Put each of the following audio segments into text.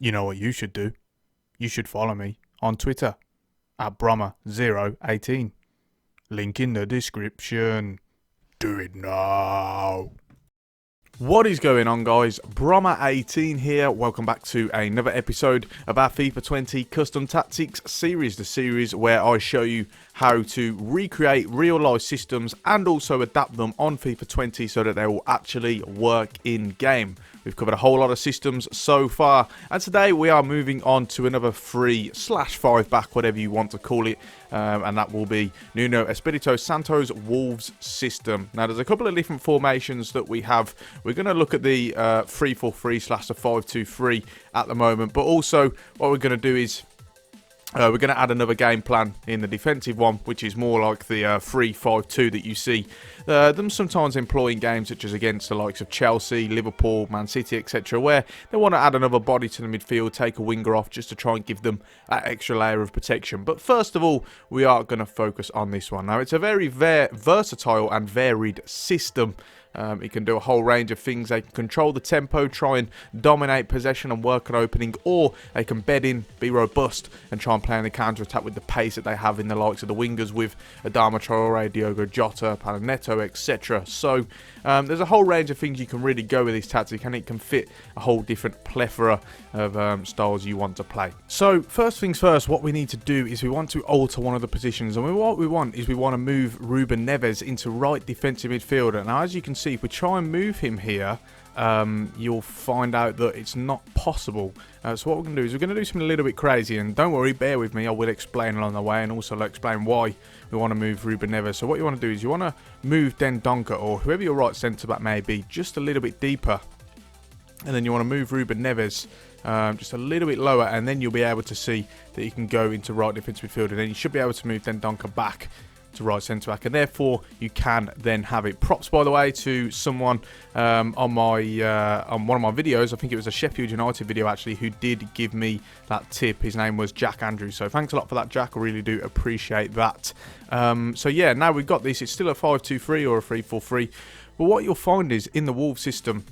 You know what you should do? You should follow me on Twitter at Brommer018. Link in the description. Do it now. What is going on, guys? Brommer18 here. Welcome back to another episode of our FIFA 20 Custom Tactics series, the series where I show you how to recreate real-life systems and also adapt them on FIFA 20 so that they will actually work in-game. We've covered a whole lot of systems so far, and today we are moving on to another 3/5 back, whatever you want to call it, and that will be Nuno Espirito Santo's Wolves system. Now, there's a couple of different formations that we have. We're going to look at the 3-4-3 / the 5-2-3 at the moment, but also what we're going to do is we're going to add another game plan in the defensive one, which is more like the 3-5-2 that you see them sometimes employ in games such as against the likes of Chelsea, Liverpool, Man City, etc., where they want to add another body to the midfield, take a winger off just to try and give them that extra layer of protection. But first of all, we are going to focus on this one. Now, it's a very versatile and varied system. It can do a whole range of things. They can control the tempo, try and dominate possession and work an opening, or they can bed in, be robust, and try and play on the counter-attack with the pace that they have in the likes of the wingers with Adama Traore, Diogo Jota, Paneto, etc. So there's a whole range of things you can really go with this tactic, and it can fit a whole different plethora of styles you want to play. So first things first, what we need to do is we want to alter one of the positions, and what we want is we want to move Ruben Neves into right defensive midfielder. Now, as you can see, if we try and move him here, you'll find out that it's not possible. So what we're going to do is we're going to do something a little bit crazy, and don't worry, bear with me, I will explain along the way, and also I'll explain why we want to move Ruben Neves. So what you want to do is you want to move Dendoncker, or whoever your right centre-back may be, just a little bit deeper, and then you want to move Ruben Neves just a little bit lower, and then you'll be able to see that you can go into right defensive midfield, and then you should be able to move Dendoncker back to right centre back, and therefore you can then have it. Props, by the way, to someone on one of my videos. I think it was a Sheffield United video actually, who did give me that tip. His name was Jack Andrews, so thanks a lot for that, Jack. I really do appreciate that. So yeah, now we've got this. It's still a 5-2-3 or a 3-4-3, but what you'll find is in the Wolves system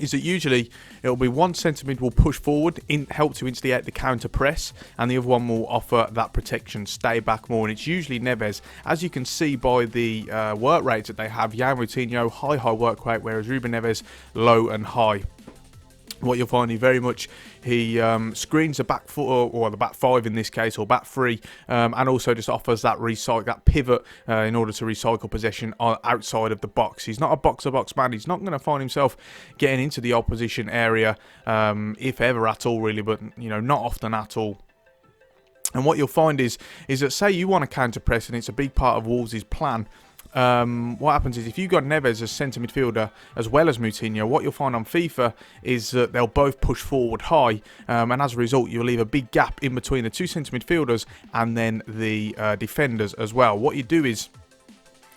is that usually it'll be one centre mid will push forward, help to instigate the counter press, and the other one will offer that protection, stay back more, and it's usually Neves. As you can see by the work rates that they have, Jan Coutinho, high work rate, whereas Ruben Neves, low and high. What you'll find, he screens the back four, or the back five in this case, or back three, and also just offers that pivot in order to recycle possession outside of the box. He's not a box-to-box man. He's not going to find himself getting into the opposition area, if ever at all, really, but not often at all. And what you'll find is that, say you want to counter press, and it's a big part of Wolves' plan. What happens is, if you've got Neves as centre midfielder as well as Coutinho, what you'll find on FIFA is that they'll both push forward high, and as a result you'll leave a big gap in between the two centre midfielders and then the defenders as well. What you do is,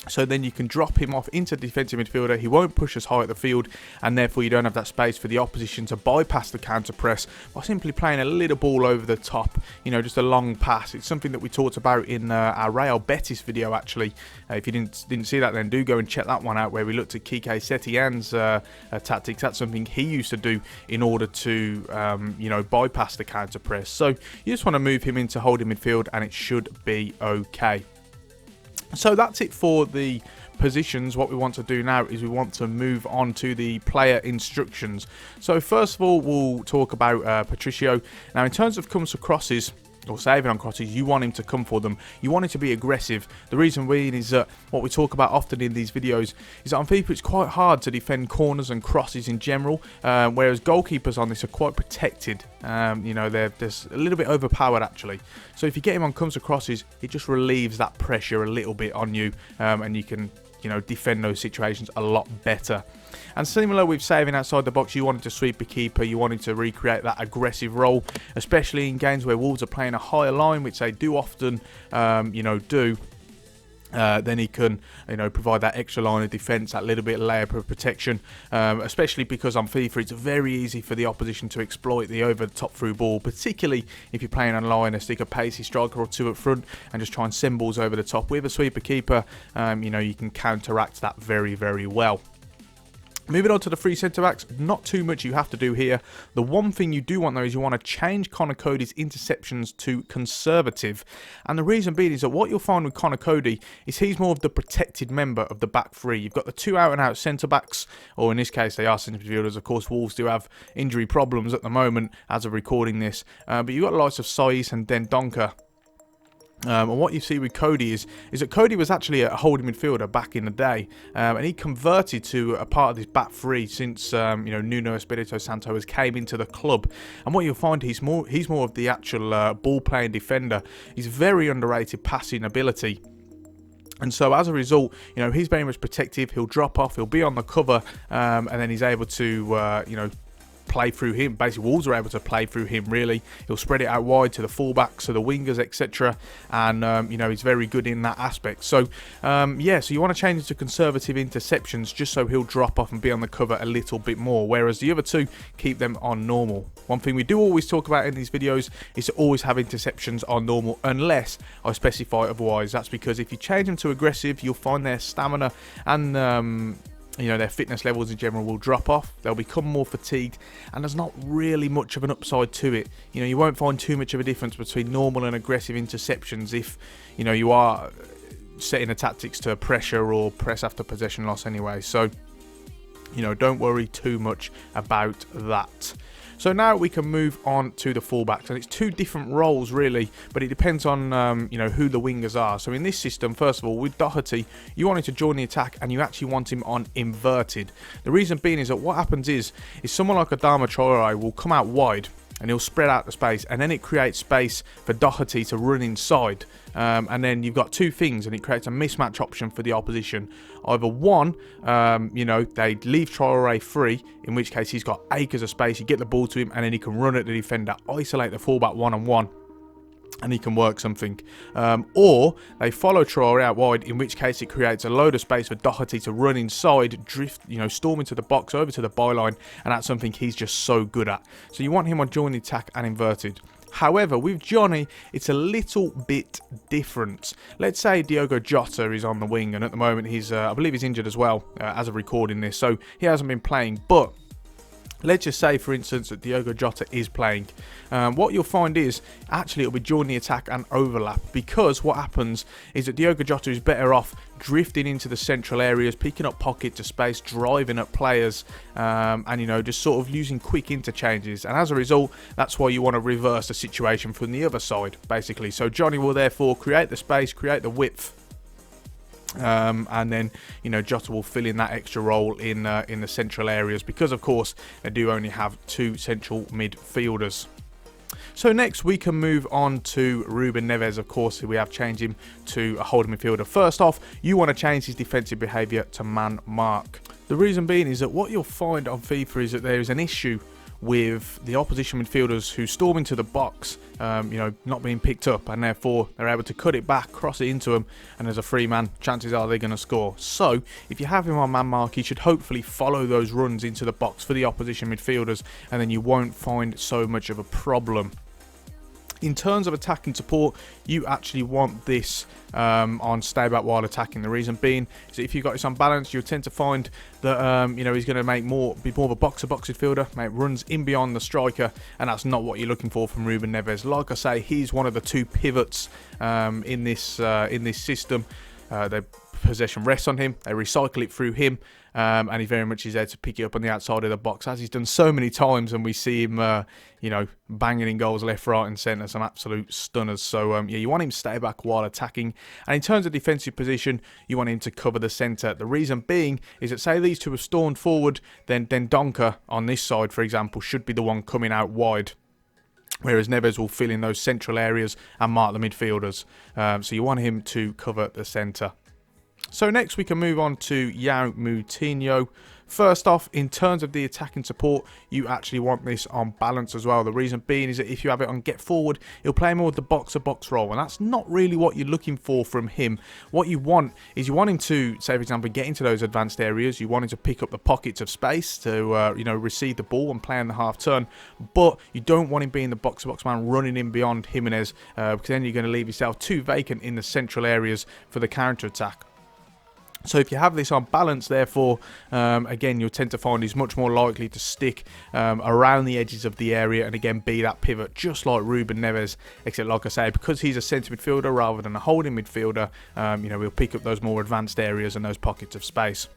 so then you can drop him off into defensive midfielder. He won't push as high at the field, and therefore you don't have that space for the opposition to bypass the counter press by simply playing a little ball over the top, just a long pass. It's something that we talked about in our Real Betis video, actually. If you didn't see that, then do go and check that one out, where we looked at Kike Setien's tactics. That's something he used to do in order to bypass the counter press. So you just want to move him into holding midfield, and it should be okay. So that's it for the positions. What we want to do now is we want to move on to the player instructions. So first of all, we'll talk about Patricio. Now, in terms of comes to crosses, or saving on crosses, you want him to come for them. You want him to be aggressive. The reason being is that what we talk about often in these videos is that on FIFA it's quite hard to defend corners and crosses in general, whereas goalkeepers on this are quite protected. They're just a little bit overpowered, actually. So if you get him on comes to crosses, it just relieves that pressure a little bit on you, and you can defend those situations a lot better. And similar with saving outside the box, you wanted to sweep a keeper, you wanted to recreate that aggressive role, especially in games where Wolves are playing a higher line, which they do often, do. Then he can, provide that extra line of defence, that little bit of layer of protection, especially because on FIFA it's very easy for the opposition to exploit the over-the-top through ball, particularly if you're playing on line, stick a pacey striker or two up front and just try and send balls over the top. With a sweeper keeper, you can counteract that very, very well. Moving on to the three centre-backs, not too much you have to do here. The one thing you do want, though, is you want to change Connor Cody's interceptions to conservative. And the reason being is that what you'll find with Connor Cody is he's more of the protected member of the back three. You've got the two out-and-out centre-backs, or in this case, they are centre midfielders. Of course, Wolves do have injury problems at the moment as of recording this. But you've got the likes of Saiz and Dendoncker. And what you see with Cody is that Cody was actually a holding midfielder back in the day, and he converted to a part of this back three since Nuno Espirito Santo has came into the club. And what you'll find, he's more of the actual ball playing defender. He's very underrated passing ability. And so as a result, he's very much protective. He'll drop off, he'll be on the cover, and then he's able to play through him. Basically, Wolves are able to play through him, really. He'll spread it out wide to the fullbacks, to the wingers, etc. And, he's very good in that aspect. So, so you want to change it to conservative interceptions just so he'll drop off and be on the cover a little bit more. Whereas the other two, keep them on normal. One thing we do always talk about in these videos is to always have interceptions on normal unless I specify otherwise. That's because if you change them to aggressive, you'll find their stamina and their fitness levels in general will drop off. They'll become more fatigued, and there's not really much of an upside to it. You won't find too much of a difference between normal and aggressive interceptions if you are setting the tactics to pressure or press after possession loss anyway. So don't worry too much about that. So now we can move on to the fullbacks, and it's two different roles really, but it depends on who the wingers are. So in this system, first of all, with Doherty, you want him to join the attack, and you actually want him on inverted. The reason being is that what happens is someone like Adama Traore will come out wide, and he'll spread out the space, and then it creates space for Doherty to run inside. And then you've got two things, and it creates a mismatch option for the opposition. Either one, they leave Traore free, in which case he's got acres of space, you get the ball to him, and then he can run at the defender, isolate the fullback one-on-one, and he can work something. Or they follow Traore out wide, in which case it creates a load of space for Doherty to run inside, drift, storm into the box, over to the byline, and that's something he's just so good at. So you want him on join the attack and inverted. However, with Johnny, it's a little bit different. Let's say Diogo Jota is on the wing, and at the moment he's, I believe he's injured as well, as of recording this, so he hasn't been playing, but let's just say, for instance, that Diogo Jota is playing. What you'll find is, actually, it'll be join the attack and overlap, because what happens is that Diogo Jota is better off drifting into the central areas, picking up pockets of space, driving at players, and, just sort of using quick interchanges. And as a result, that's why you want to reverse the situation from the other side, basically. So Johnny will therefore create the space, create the width, and then Jota will fill in that extra role in the central areas, because of course they do only have two central midfielders. So next we can move on to Ruben Neves. Of course, we have changed him to a holding midfielder. First off, you want to change his defensive behaviour to man mark. The reason being is that what you'll find on FIFA is that there is an issue with the opposition midfielders who storm into the box, not being picked up, and therefore they're able to cut it back, cross it into them, and as a free man, chances are they're going to score. So if you have him on man mark, he should hopefully follow those runs into the box for the opposition midfielders, and then you won't find so much of a problem. In terms of attacking support, you actually want this on stay back while attacking. The reason being is that if you've got this on balance, you'll tend to find that he's going to be more of a box-to-box midfielder, make runs in beyond the striker, and that's not what you're looking for from Ruben Neves. Like I say, he's one of the two pivots in this system. They possession rests on him, they recycle it through him, and he very much is there to pick it up on the outside of the box, as he's done so many times, and we see him banging in goals left, right and centre, some absolute stunners. So you want him to stay back while attacking, and in terms of defensive position, you want him to cover the centre. The reason being is that, say these two have stormed forward, then Dendoncker on this side, for example, should be the one coming out wide, whereas Neves will fill in those central areas and mark the midfielders. So you want him to cover the centre. So next we can move on to João Moutinho. First off, in terms of the attacking support, you actually want this on balance as well. The reason being is that if you have it on get forward, he'll play more of the box-to-box role, and that's not really what you're looking for from him. What you want is you want him to, say for example, get into those advanced areas. You want him to pick up the pockets of space to, receive the ball and play on the half turn, but you don't want him being the box-to-box man running in beyond Jimenez, because then you're going to leave yourself too vacant in the central areas for the counter-attack. So if you have this on balance, therefore, again, you'll tend to find he's much more likely to stick around the edges of the area and, again, be that pivot, just like Ruben Neves, except, like I say, because he's a centre midfielder rather than a holding midfielder, you know, we'll pick up those more advanced areas and those pockets of space.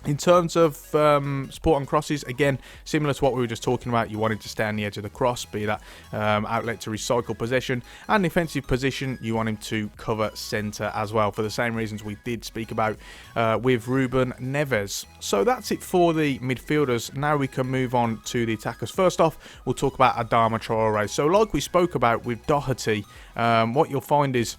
In terms of support on crosses, again, similar to what we were just talking about, you wanted to stay on the edge of the cross, be that outlet to recycle possession, and defensive position, you want him to cover centre as well, for the same reasons we did speak about with Ruben Neves. So that's it for the midfielders. Now we can move on to the attackers. First off, we'll talk about Adama Traore. So like we spoke about with Doherty, what you'll find is,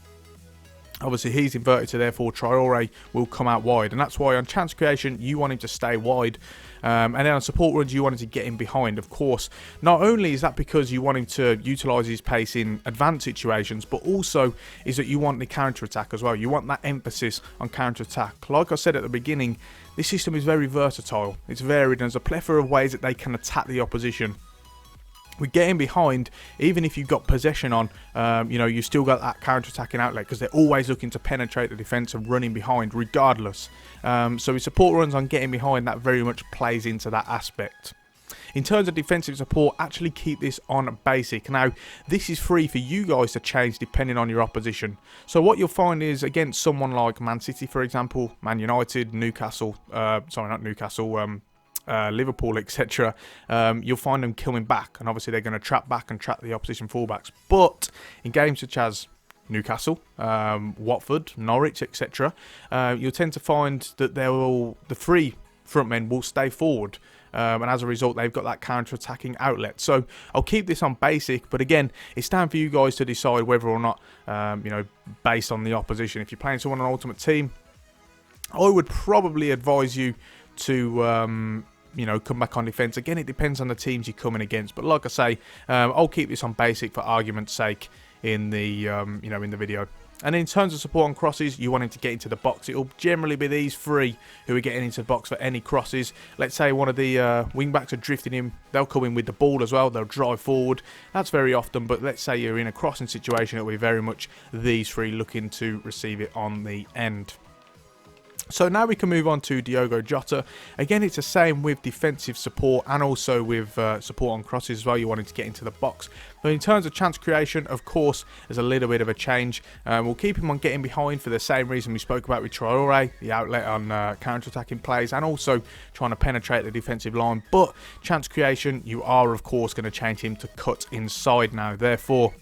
obviously, he's inverted, so therefore Traore will come out wide. And that's why on chance creation, you want him to stay wide. And then on support runs, you want him to get in behind, of course. Not only is that because you want him to utilise his pace in advanced situations, but also is that you want the counter-attack as well. You want that emphasis on counter-attack. Like I said at the beginning, this system is very versatile. It's varied, and there's a plethora of ways that they can attack the opposition. With getting behind, even if you've got possession on, you know, you've still got that counter-attacking outlet because they're always looking to penetrate the defence and running behind regardless. So with support runs on getting behind, that very much plays into that aspect. In terms of defensive support, actually keep this on basic. Now, this is free for you guys to change depending on your opposition. So what you'll find is, against someone like Man City, for example, Man United, Newcastle, sorry, not Newcastle, Liverpool, etc., you'll find them coming back, and obviously they're going to trap back and trap the opposition fullbacks. But in games such as Newcastle, Watford, Norwich, etc., you'll tend to find that the three front men will stay forward, and as a result, they've got that counter-attacking outlet. So I'll keep this on basic, but again, it's time for you guys to decide whether or not, you know, based on the opposition. If you're playing someone on Ultimate Team, I would probably advise you to you know, come back on defence. Again, it depends on the teams you're coming against, but like I say, I'll keep this on basic for argument's sake in the you know, in the video. And in terms of support on crosses, you want him to get into the box. It'll generally be these three who are getting into the box for any crosses. Let's say one of the wing backs are drifting in, they'll come in with the ball as well, they'll drive forward. That's very often, but let's say you're in a crossing situation, it'll be very much these three looking to receive it on the end. So now we can move on to Diogo Jota. Again, it's the same with defensive support and also with support on crosses as well. You want him to get into the box. But in terms of chance creation, of course, there's a little bit of a change. We'll keep him on getting behind for the same reason we spoke about with Traore, the outlet on counter-attacking plays, and also trying to penetrate the defensive line. But chance creation, you are, of course, going to change him to cut inside now. Therefore,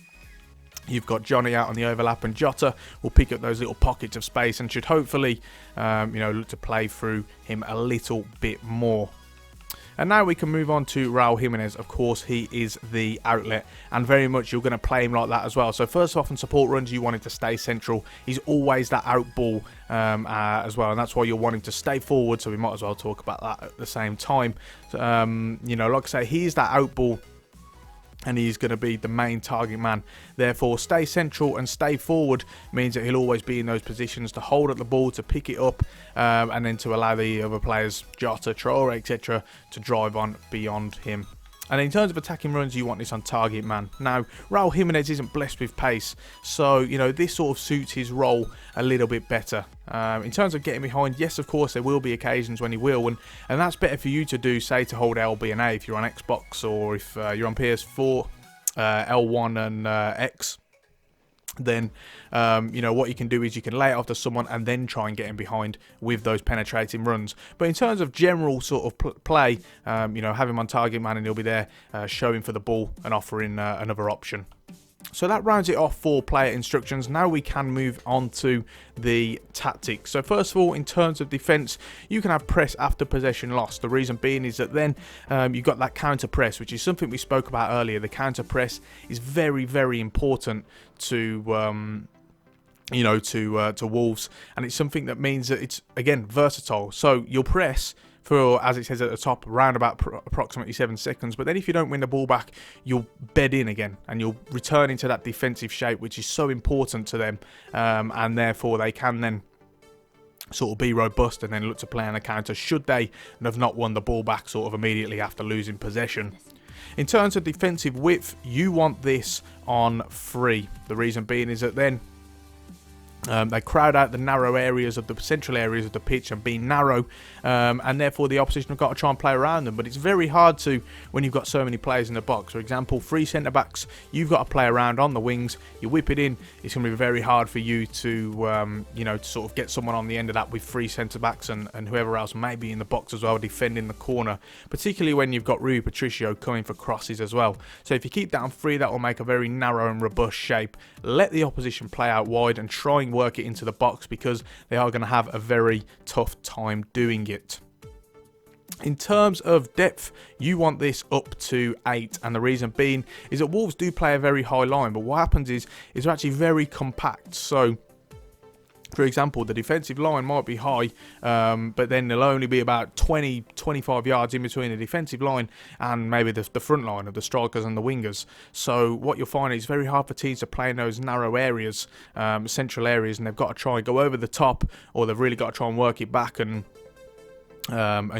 you've got Johnny out on the overlap, and Jota will pick up those little pockets of space and should hopefully, you know, look to play through him a little bit more. And now we can move on to Raul Jimenez. Of course, he is the outlet, and very much you're going to play him like that as well. So first off, in support runs, you want him to stay central. He's always that out ball as well, and that's why you're wanting to stay forward. So we might as well talk about that at the same time. You know, like I say, he's that out ball, and he's going to be the main target man. Therefore, stay central and stay forward means that he'll always be in those positions to hold up the ball, to pick it up, and then to allow the other players, Jota, Traore, etc., to drive on beyond him. And in terms of attacking runs, you want this on target man. Now, Raul Jimenez isn't blessed with pace, so, you know, this sort of suits his role a little bit better. In terms of getting behind, yes, of course, there will be occasions when he will, and that's better for you to do, say, to hold L, B, and A if you're on Xbox, or if you're on PS4, L1 and X. Then, you know, what you can do is you can lay it off to someone and then try and get him behind with those penetrating runs. But in terms of general sort of play, you know, have him on target man and he'll be there showing for the ball and offering another option. So that rounds it off for player instructions. Now we can move on to the tactics. So first of all, in terms of defence, you can have press after possession lost. The reason being is that then you've got that counter press, which is something we spoke about earlier. The counter press is very, very important to you know, to Wolves, and it's something that means that it's, again, versatile. So you'll press for, as it says at the top, around about approximately 7 seconds. But then if you don't win the ball back, you'll bed in again and you'll return into that defensive shape, which is so important to them. And therefore they can then sort of be robust and then look to play on a counter should they have not won the ball back sort of immediately after losing possession. In terms of defensive width, you want this on 3. The reason being is that then They crowd out the narrow areas of the central areas of the pitch and being narrow, and therefore the opposition have got to try and play around them. But it's very hard to when you've got so many players in the box. For example, 3 centre backs, you've got to play around on the wings. You whip it in. It's going to be very hard for you to to sort of get someone on the end of that with 3 centre backs and whoever else may be in the box as well, defending the corner. Particularly when you've got Rui Patricio coming for crosses as well. So if you keep that on 3, that will make a very narrow and robust shape. Let the opposition play out wide and try and work it into the box, because they are going to have a very tough time doing it. In terms of depth, you want this up to 8, and the reason being is that Wolves do play a very high line, but what happens is they're actually very compact. So for example, the defensive line might be high, but then there'll only be about 20-25 yards in between the defensive line and maybe the front line of the strikers and the wingers. So what you'll find is it's very hard for teams to play in those narrow areas, central areas, and they've got to try and go over the top, or they've really got to try and work it back and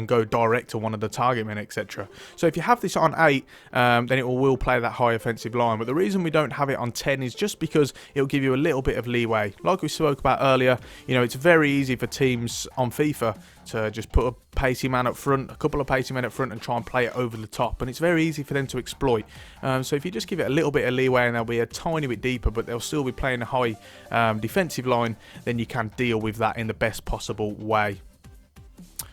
go direct to one of the target men, etc. So if you have this on 8, then it will play that high offensive line. But the reason we don't have it on 10 is just because it'll give you a little bit of leeway. Like we spoke about earlier, it's very easy for teams on FIFA to just put a pacey man up front, a couple of pacey men up front, and try and play it over the top. And it's very easy for them to exploit. So if you just give it a little bit of leeway, and they'll be a tiny bit deeper, but they'll still be playing a high defensive line, then you can deal with that in the best possible way.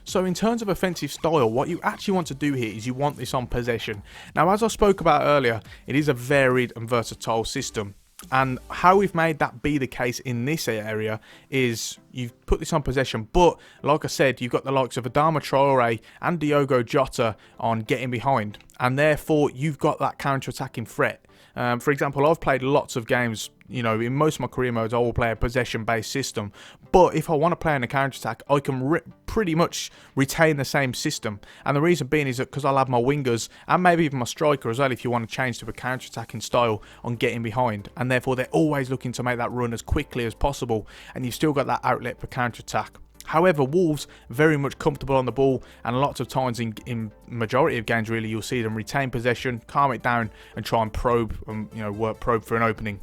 So in terms of offensive style, what you actually want to do here is you want this on possession. Now, as I spoke about earlier, it is a varied and versatile system. And how we've made that be the case in this area is you've put this on possession, but like I said, you've got the likes of Adama Traore and Diogo Jota on getting behind, and therefore you've got that counter-attacking threat. For example, I've played lots of games, in most of my career modes, I will play a possession-based system. But if I want to play in a counter-attack, I can pretty much retain the same system. And the reason being is that because I'll have my wingers and maybe even my striker as well, if you want to change to a counter-attacking style on getting behind. And therefore, they're always looking to make that run as quickly as possible. And you've still got that outlet for counter-attack. However, Wolves very much comfortable on the ball, and lots of times in majority of games really, you'll see them retain possession, calm it down, and try and probe for an opening.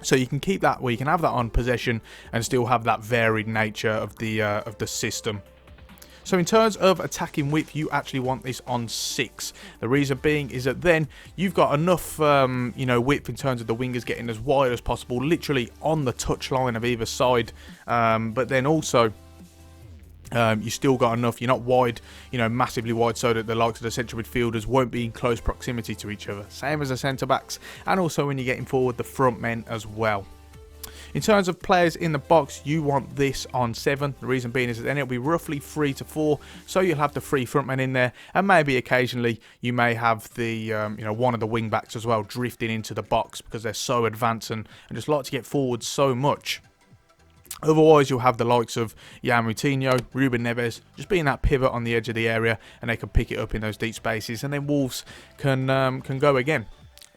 So you can keep that, you can have that on possession and still have that varied nature of the system. So in terms of attacking width, you actually want this on 6. The reason being is that then you've got enough, width in terms of the wingers getting as wide as possible, literally on the touch line of either side. But then also, you still got enough. You're not wide, massively wide, so that the likes of the central midfielders won't be in close proximity to each other. Same as the centre backs, and also when you're getting forward, the front men as well. In terms of players in the box, you want this on 7. The reason being is that then it'll be roughly 3 to 4. So you'll have the 3 front men in there, and maybe occasionally you may have the one of the wing backs as well drifting into the box because they're so advanced and just like to get forward so much. Otherwise, you'll have the likes of Jan Moutinho, Ruben Neves, just being that pivot on the edge of the area, and they can pick it up in those deep spaces, and then Wolves can go again.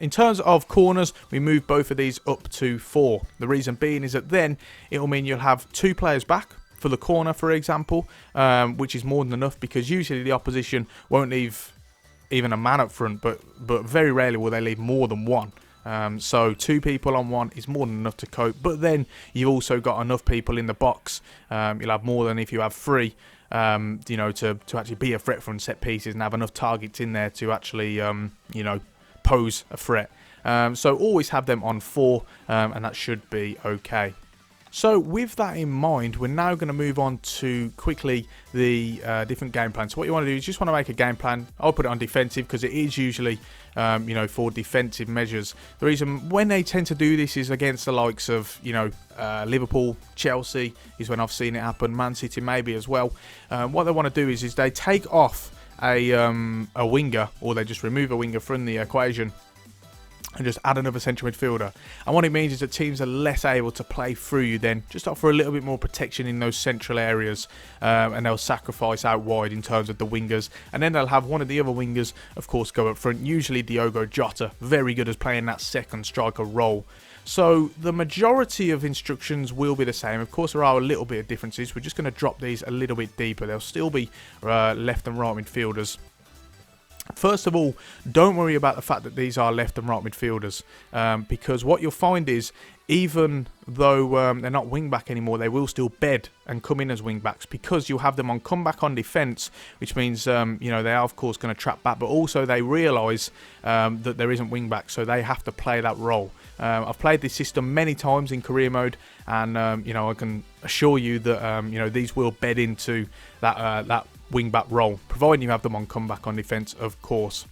In terms of corners, we move both of these up to 4. The reason being is that then it will mean you'll have 2 players back for the corner, for example, which is more than enough, because usually the opposition won't leave even a man up front, but very rarely will they leave more than one. So 2 people on 1 is more than enough to cope. But then you've also got enough people in the box. You'll have more than if you have 3, to actually be a threat from set pieces and have enough targets in there to actually, pose a threat. So always have them on 4, and that should be okay. So with that in mind, we're now going to move on to quickly the different game plans. So what you want to do is just want to make a game plan. I'll put it on defensive because it is usually, for defensive measures. The reason when they tend to do this is against the likes of, Liverpool, Chelsea is when I've seen it happen. Man City maybe as well. What they want to do is they take off a winger, or they just remove a winger from the equation and just add another central midfielder. And what it means is that teams are less able to play through you then, just offer a little bit more protection in those central areas, and they'll sacrifice out wide in terms of the wingers, and then they'll have one of the other wingers, of course, go up front, usually Diogo Jota, very good as playing that second striker role. So the majority of instructions will be the same. Of course, there are a little bit of differences. We're just going to drop these a little bit deeper. There'll still be left and right midfielders. First of all, don't worry about the fact that these are left and right midfielders, because what you'll find is, even though they're not wing-back anymore, they will still bed and come in as wing-backs, because you'll have them on comeback on defence, which means, you know, they are, of course, going to trap back, but also they realise that there isn't wing-back, so they have to play that role. I've played this system many times in career mode, and, you know, I can assure you that, you know, these will bed into that wing-back role, providing you have them on comeback on defence, of course.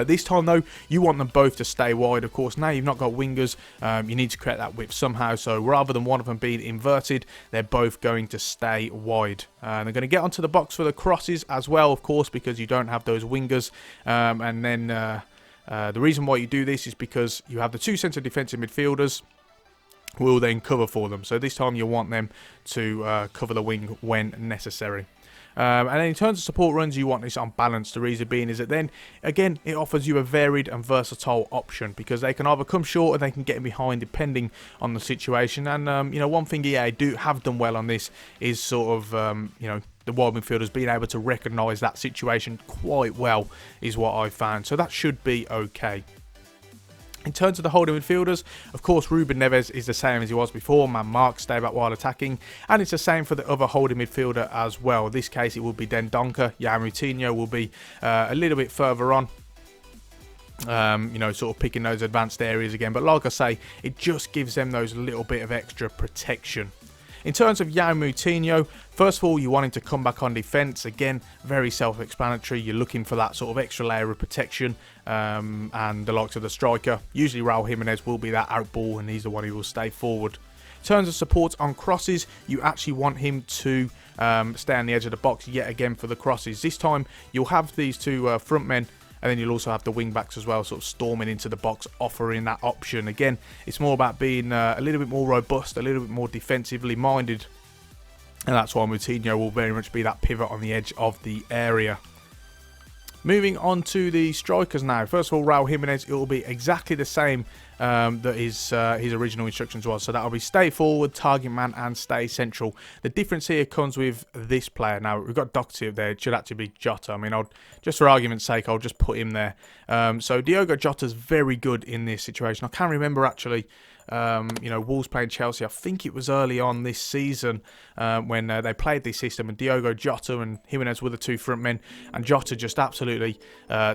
This time though, you want them both to stay wide. Of course, now you've not got wingers, you need to create that width somehow, so rather than one of them being inverted, they're both going to stay wide. They're going to get onto the box for the crosses as well, of course, because you don't have those wingers, and then the reason why you do this is because you have the two centre defensive midfielders who will then cover for them, so this time you want them to cover the wing when necessary. And then in terms of support runs, you want this on balance. The reason being is that then, again, it offers you a varied and versatile option, because they can either come short or they can get in behind depending on the situation. And, you know, one thing EA have done well on this is sort of, you know, the wide midfielders being able to recognise that situation quite well is what I found. So that should be okay. In terms of the holding midfielders, of course, Ruben Neves is the same as he was before. Man mark, stay back while attacking. And it's the same for the other holding midfielder as well. In this case, it will be Dendoncker. Jan Moutinho will be a little bit further on. You know, sort of picking those advanced areas again. But like I say, it just gives them those little bit of extra protection. In terms of Jan Moutinho, first of all, you want him to come back on defence. Again, very self-explanatory. You're looking for that sort of extra layer of protection, and the likes of the striker. Usually Raul Jimenez will be that out ball, and he's the one who will stay forward. In terms of support on crosses, you actually want him to stay on the edge of the box yet again for the crosses. This time, you'll have these two front men, and then you'll also have the wing backs as well, sort of storming into the box, offering that option. Again, it's more about being a little bit more robust, a little bit more defensively minded. And that's why Moutinho will very much be that pivot on the edge of the area. Moving on to the strikers now. First of all, Raul Jimenez, it will be exactly the same that his original instructions was. So that'll be stay forward, target man, and stay central. The difference here comes with this player. Now, we've got Doherty up there. It should actually be Jota. I mean, just for argument's sake, I'll just put him there. So Diogo Jota's very good in this situation. I can remember actually, you know, Wolves playing Chelsea. I think it was early on this season when they played this system, and Diogo Jota and Jimenez were the two front men, and Jota just absolutely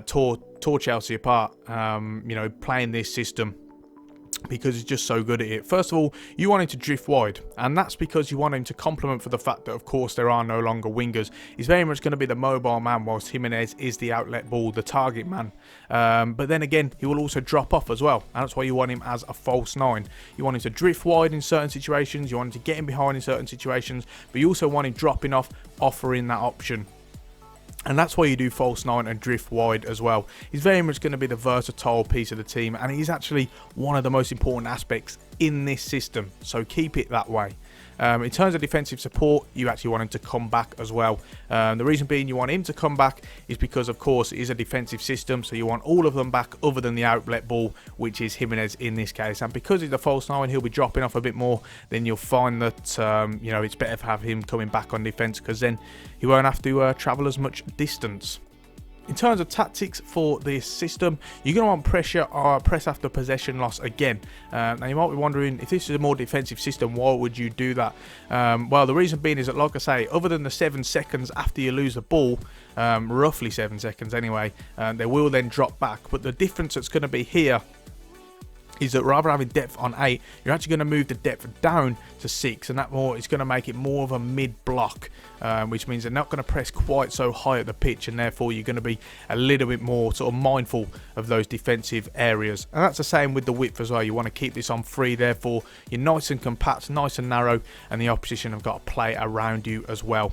tore Chelsea apart. You know, playing this system, because he's just so good at it. First of all, you want him to drift wide, and that's because you want him to complement for the fact that, of course, there are no longer wingers. He's very much going to be the mobile man, whilst Jimenez is the outlet ball, the target man. But then again, he will also drop off as well, and that's why you want him as a false nine. You want him to drift wide in certain situations, you want him to get in behind in certain situations, but you also want him dropping off, offering that option. And that's why you do false nine and drift wide as well. He's very much going to be the versatile piece of the team, and he's actually one of the most important aspects in this system, so keep it that way. In terms of defensive support, you actually want him to come back as well. The reason being you want him to come back is because, of course, it is a defensive system, so you want all of them back other than the outlet ball, which is Jimenez in this case. And because he's a false nine, he'll be dropping off a bit more, then you'll find that, you know, it's better to have him coming back on defence, because then he won't have to travel as much distance. In terms of tactics for this system, you're going to want pressure or press after possession loss again. Now you might be wondering, if this is a more defensive system, why would you do that? Well, the reason being is that, like I say, other than the 7 seconds after you lose the ball, roughly 7 seconds anyway, they will then drop back. But the difference that's going to be here is that rather having depth on 8, you're actually going to move the depth down to 6, and that more is going to make it more of a mid-block, which means they're not going to press quite so high at the pitch, and therefore you're going to be a little bit more sort of mindful of those defensive areas. And that's the same with the width as well. You want to keep this on 3, therefore you're nice and compact, nice and narrow, and the opposition have got to play around you as well.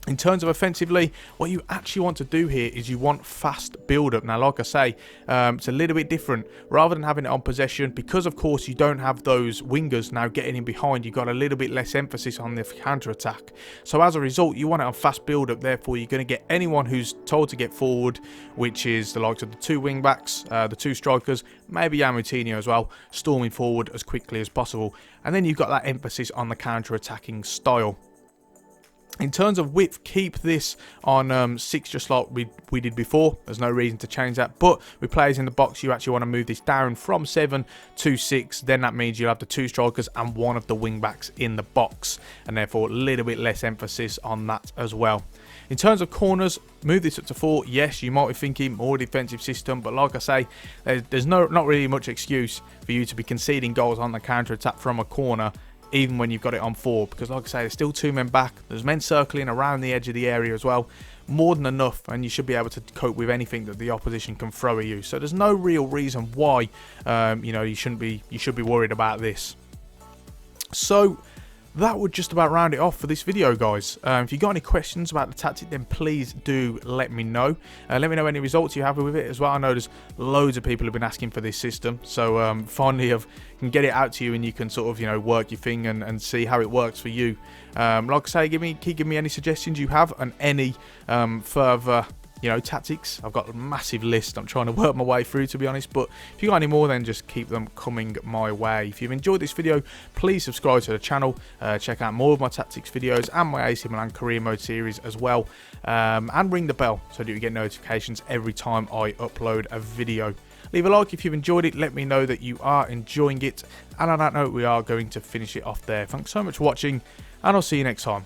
In terms of offensively, what you actually want to do here is you want fast build-up. Now, like I say, it's a little bit different. Rather than having it on possession, because, of course, you don't have those wingers now getting in behind, you've got a little bit less emphasis on the counter-attack. So, as a result, you want it on fast build-up. Therefore, you're going to get anyone who's told to get forward, which is the likes of the 2 wing-backs, the 2 strikers, maybe Jan Moutinho as well, storming forward as quickly as possible. And then you've got that emphasis on the counter-attacking style. In terms of width, keep this on 6 just like we did before. There's no reason to change that. But with players in the box, you actually want to move this down from 7 to 6. Then that means you'll have the 2 strikers and one of the wing backs in the box. And therefore, a little bit less emphasis on that as well. In terms of corners, move this up to 4. Yes, you might be thinking more defensive system. But like I say, there's not really much excuse for you to be conceding goals on the counter-attack from a corner, even when you've got it on 4, because like I say, there's still 2 men back, there's men circling around the edge of the area as well, more than enough, and you should be able to cope with anything that the opposition can throw at you. So there's no real reason why you should be worried about this. So that would just about round it off for this video, guys. If you got any questions about the tactic, then please do let me know. Let me know any results you're happy with it as well. I know there's loads of people who've been asking for this system, so finally I can get it out to you, and you can sort of work your thing and see how it works for you. Like I say, keep giving me any suggestions you have, and any further tactics. I've got a massive list I'm trying to work my way through, to be honest, but if you got any more, then just keep them coming my way. If you've enjoyed this video, please subscribe to the channel, check out more of my tactics videos and my AC Milan career mode series as well, and ring the bell so that you get notifications every time I upload a video. Leave a like if you've enjoyed it, let me know that you are enjoying it, and on that note, we are going to finish it off there. Thanks so much for watching, and I'll see you next time.